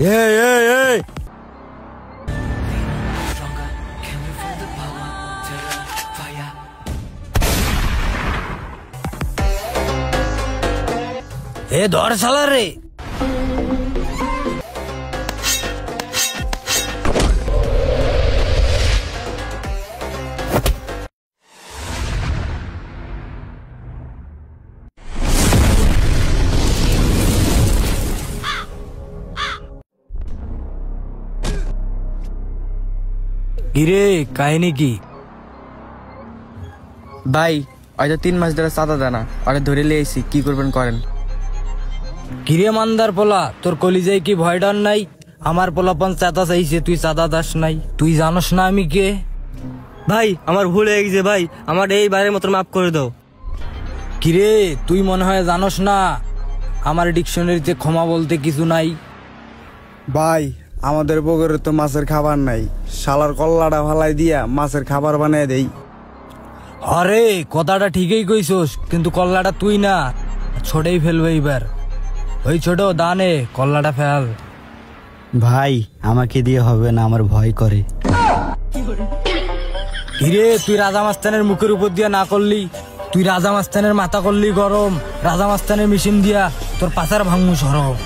এই এই এই এ ধর শালা রে। কিরে কাহিনী কি? ভাই হয়তো 3 মাস ধরে চাঁদা দেনা, ওরা ধরে লিয়েছি, কি করবেন করেন। কিরে মান্দার পোলা, তোর কলিজায় কি ভয় ডর নাই? আমার পোলাপন চাঁদা চাইছে, তুই চাঁদা দাস নাই। তুই জানোস না আমি কে? ভাই আমার ভুল হয়ে গেছে ভাই, আমার এইবারের মতো মাফ করে দাও। কিরে তুই মনে হয় জানোস না আমার ডিকশনারিতে ক্ষমা বলতে কিছু নাই। ভাই আমাদের পুকুরে তো মাছের খাবার নাই, শালার কল্লাটা ফালাই দিয়া মাছের খাবার বানিয়ে দেই। আরে কথাটা ঠিকই কইছস, কিন্তু কল্লাটা তুই না, ছোটেই ফেলবে এবার। ওই ছোট দানে কল্লাটা ফেল। ভাই আমাকে দিয়ে হবে না, আমার ভয় করে। কিরে তুই রাজা মাস্তানের মুখের উপর দিয়া না করলি? তুই রাজা মাস্তানের মাথা করলি গরম, রাজা মাস্তানের মেশিন দিয়া তোর পাচার ভাঙু সরব।